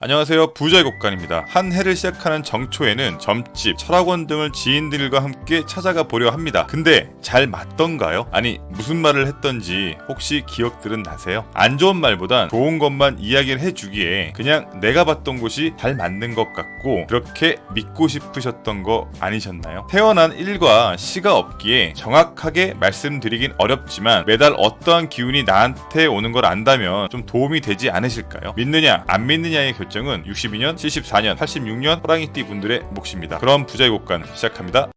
안녕하세요. 부자의 곡간입니다. 한 해를 시작하는 정초에는 점집, 철학원 등을 지인들과 함께 찾아가 보려 합니다. 근데 잘 맞던가요? 아니 무슨 말을 했던지 혹시 기억들은 나세요? 안 좋은 말보단 좋은 것만 이야기를 해주기에 그냥 내가 봤던 곳이 잘 맞는 것 같고 그렇게 믿고 싶으셨던 거 아니셨나요? 태어난 일과 시가 없기에 정확하게 말씀드리긴 어렵지만 매달 어떠한 기운이 나한테 오는 걸 안다면 좀 도움이 되지 않으실까요? 믿느냐 안 믿느냐의 결정은 62년, 74년, 86년 호랑이띠 분들의 몫입니다. 그럼 부자의 곡간 시작합니다.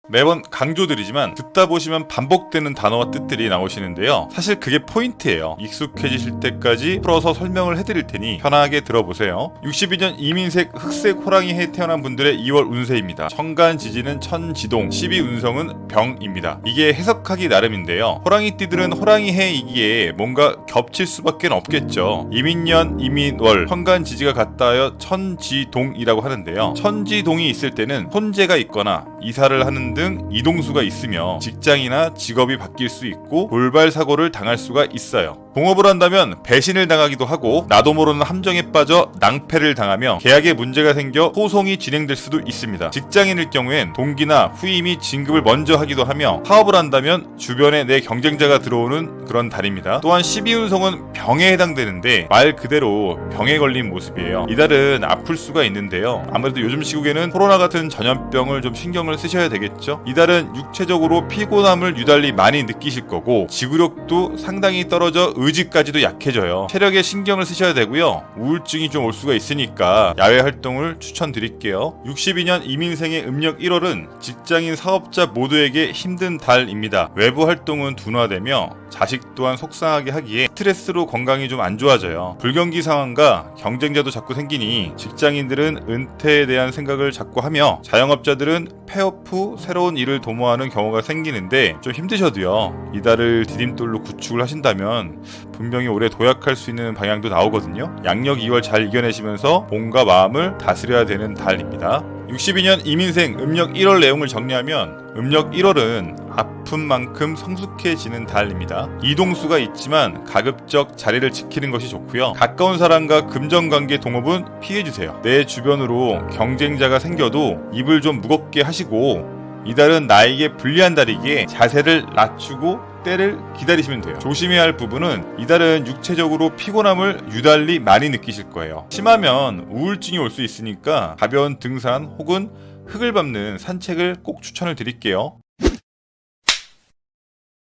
매번 강조드리지만 듣다 보시면 반복되는 단어와 뜻들이 나오시는데요. 사실 그게 포인트예요. 익숙해지실 때까지 풀어서 설명을 해드릴 테니 편하게 들어보세요. 62년 이민색 흑색 호랑이 해에 태어난 분들의 2월 운세입니다. 천간지지는 천지동, 12운성은 병입니다. 이게 해석하기 나름인데요. 호랑이띠들은 호랑이 해이기에 뭔가 겹칠 수밖에 없겠죠. 이민년, 이민월, 천간지지가 같다 하여 천지동이라고 하는데요. 천지동이 있을 때는 혼재가 있거나 이사를 하는 등 이동수가 있으며 직장이나 직업이 바뀔 수 있고 돌발 사고를 당할 수가 있어요. 동업을 한다면 배신을 당하기도 하고 나도 모르는 함정에 빠져 낭패를 당하며 계약에 문제가 생겨 소송이 진행될 수도 있습니다. 직장인일 경우엔 동기나 후임이 진급을 먼저 하기도 하며 사업을 한다면 주변에 내 경쟁자가 들어오는 그런 달입니다. 또한 12운성은 병에 해당되는데 말 그대로 병에 걸린 모습이에요. 이달은 아플 수가 있는데요. 아무래도 요즘 시국에는 코로나 같은 전염병을 좀 신경을 쓰셔야 되겠죠. 이달은 육체적으로 피곤함을 유달리 많이 느끼실 거고 지구력도 상당히 떨어져 의지까지도 약해져요. 체력에 신경을 쓰셔야 되고요. 우울증이 좀 올 수가 있으니까 야외 활동을 추천드릴게요. 62년 이민생의 음력 1월은 직장인 사업자 모두에게 힘든 달입니다. 외부 활동은 둔화되며 자식 또한 속상하게 하기에 스트레스로 건강이 좀 안 좋아져요. 불경기 상황과 경쟁자도 자꾸 생기니 직장인들은 은퇴에 대한 생각을 자꾸 하며 자영업자들은 폐업 후 새로운 일을 도모하는 경우가 생기는데 좀 힘드셔도요. 이달을 디딤돌로 구축을 하신다면 분명히 올해 도약할 수 있는 방향도 나오거든요. 양력 2월 잘 이겨내시면서 몸과 마음을 다스려야 되는 달입니다. 62년 이민생 음력 1월 내용을 정리하면 음력 1월은 아픈 만큼 성숙해지는 달입니다. 이동수가 있지만 가급적 자리를 지키는 것이 좋고요. 가까운 사람과 금전관계 동업은 피해주세요. 내 주변으로 경쟁자가 생겨도 입을 좀 무겁게 하시고 이달은 나에게 불리한 달이기에 자세를 낮추고 때를 기다리시면 돼요. 조심해야 할 부분은 이달은 육체적으로 피곤함을 유달리 많이 느끼실 거예요. 심하면 우울증이 올 수 있으니까 가벼운 등산 혹은 흙을 밟는 산책을 꼭 추천을 드릴게요.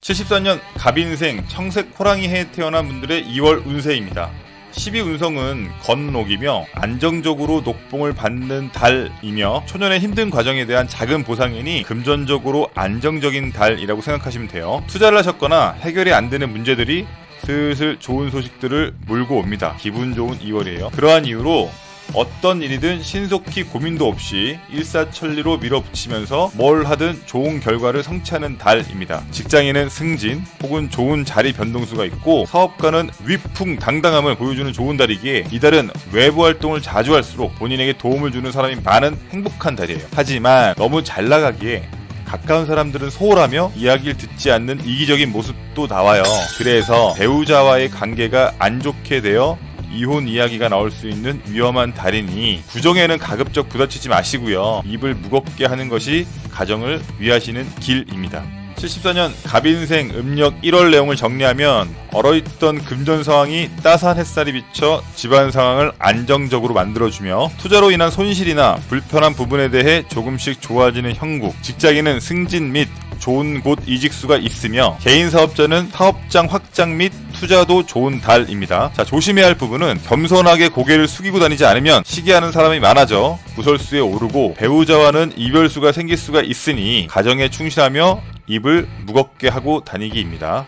74년 갑인생 청색 호랑이 해에 태어난 분들의 2월 운세입니다. 12운성은 건록이며 안정적으로 녹봉을 받는 달이며 초년의 힘든 과정에 대한 작은 보상이니 금전적으로 안정적인 달이라고 생각하시면 돼요. 투자를 하셨거나 해결이 안 되는 문제들이 슬슬 좋은 소식들을 몰고 옵니다. 기분 좋은 2월이에요. 그러한 이유로 어떤 일이든 신속히 고민도 없이 일사천리로 밀어붙이면서 뭘 하든 좋은 결과를 성취하는 달입니다. 직장인은 승진 혹은 좋은 자리 변동수가 있고 사업가는 위풍당당함을 보여주는 좋은 달이기에 이달은 외부 활동을 자주 할수록 본인에게 도움을 주는 사람이 많은 행복한 달이에요. 하지만 너무 잘 나가기에 가까운 사람들은 소홀하며 이야기를 듣지 않는 이기적인 모습도 나와요. 그래서 배우자와의 관계가 안 좋게 되어 이혼 이야기가 나올 수 있는 위험한 달이니 구정에는 가급적 부딪히지 마시고요. 입을 무겁게 하는 것이 가정을 위하시는 길입니다. 74년 갑인생 음력 1월 내용을 정리하면 얼어있던 금전 상황이 따스한 햇살이 비쳐 집안 상황을 안정적으로 만들어주며 투자로 인한 손실이나 불편한 부분에 대해 조금씩 좋아지는 형국, 직장인은 승진 및 좋은 곳 이직수가 있으며 개인 사업자는 사업장 확장 및 투자도 좋은 달입니다. 자, 조심해야 할 부분은 겸손하게 고개를 숙이고 다니지 않으면 시기하는 사람이 많아져 구설수에 오르고 배우자와는 이별수가 생길 수가 있으니 가정에 충실하며 입을 무겁게 하고 다니기입니다.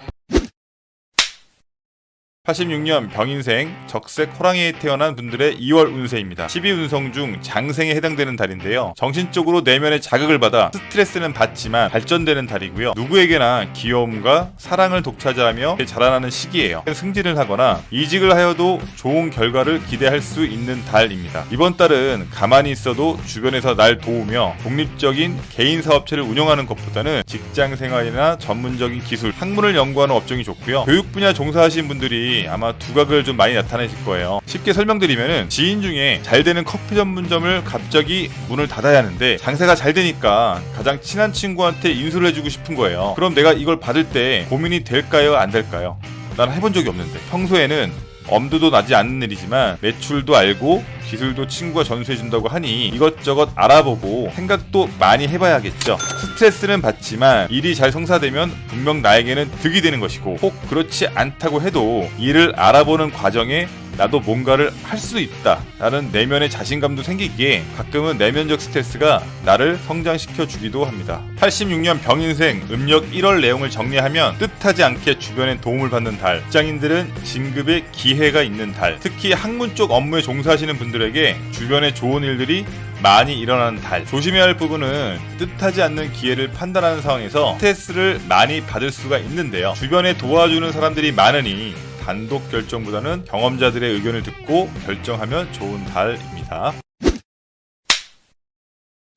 86년 병인생 적색 호랑이에 태어난 분들의 2월 운세입니다. 12운성 중 장생에 해당되는 달인데요. 정신적으로 내면의 자극을 받아 스트레스는 받지만 발전되는 달이고요. 누구에게나 귀여움과 사랑을 독차지하며 자라나는 시기예요. 승진을 하거나 이직을 하여도 좋은 결과를 기대할 수 있는 달입니다. 이번 달은 가만히 있어도 주변에서 날 도우며 독립적인 개인 사업체를 운영하는 것보다는 직장 생활이나 전문적인 기술, 학문을 연구하는 업종이 좋고요. 교육 분야 종사하시는 분들이 분들이 아마 두각을 좀 많이 나타내실 거예요. 쉽게 설명드리면은 지인 중에 잘 되는 커피 전문점을 갑자기 문을 닫아야 하는데 장사가 잘 되니까 가장 친한 친구한테 인수를 해주고 싶은 거예요. 그럼 내가 이걸 받을 때 고민이 될까요? 안 될까요? 난 해본 적이 없는데. 평소에는 엄두도 나지 않는 일이지만 매출도 알고 기술도 친구가 전수해준다고 하니 이것저것 알아보고 생각도 많이 해봐야겠죠. 스트레스는 받지만 일이 잘 성사되면 분명 나에게는 득이 되는 것이고, 꼭 그렇지 않다고 해도 일을 알아보는 과정에 나도 뭔가를 할 수 있다 라는 내면의 자신감도 생기기에 가끔은 내면적 스트레스가 나를 성장시켜 주기도 합니다. 86년 병인생 음력 1월 내용을 정리하면 뜻하지 않게 주변에 도움을 받는 달, 직장인들은 진급에 기회가 있는 달, 특히 학문 쪽 업무에 종사하시는 분들에게 주변에 좋은 일들이 많이 일어나는 달. 조심해야 할 부분은 뜻하지 않는 기회를 판단하는 상황에서 스트레스를 많이 받을 수가 있는데요. 주변에 도와주는 사람들이 많으니 단독 결정보다는 경험자들의 의견을 듣고 결정하면 좋은 달입니다.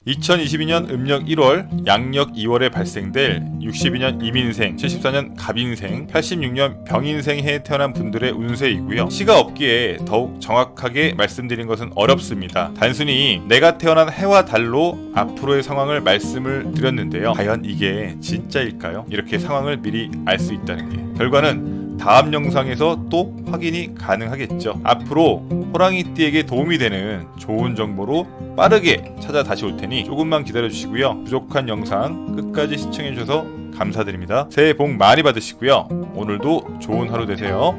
2022년 음력 1월, 양력 2월에 발생될 62년 임인생, 74년 갑인생, 86년 병인생 해에 태어난 분들의 운세이고요. 시가 없기에 더욱 정확하게 말씀드린 것은 어렵습니다. 단순히 내가 태어난 해와 달로 앞으로의 상황을 말씀을 드렸는데요. 과연 이게 진짜일까요? 이렇게 상황을 미리 알 수 있다는 게. 결과는 다음 영상에서 또 확인이 가능하겠죠. 앞으로 호랑이띠에게 도움이 되는 좋은 정보로 빠르게 찾아 다시 올 테니 조금만 기다려 주시고요. 부족한 영상 끝까지 시청해 주셔서 감사드립니다. 새해 복 많이 받으시고요. 오늘도 좋은 하루 되세요.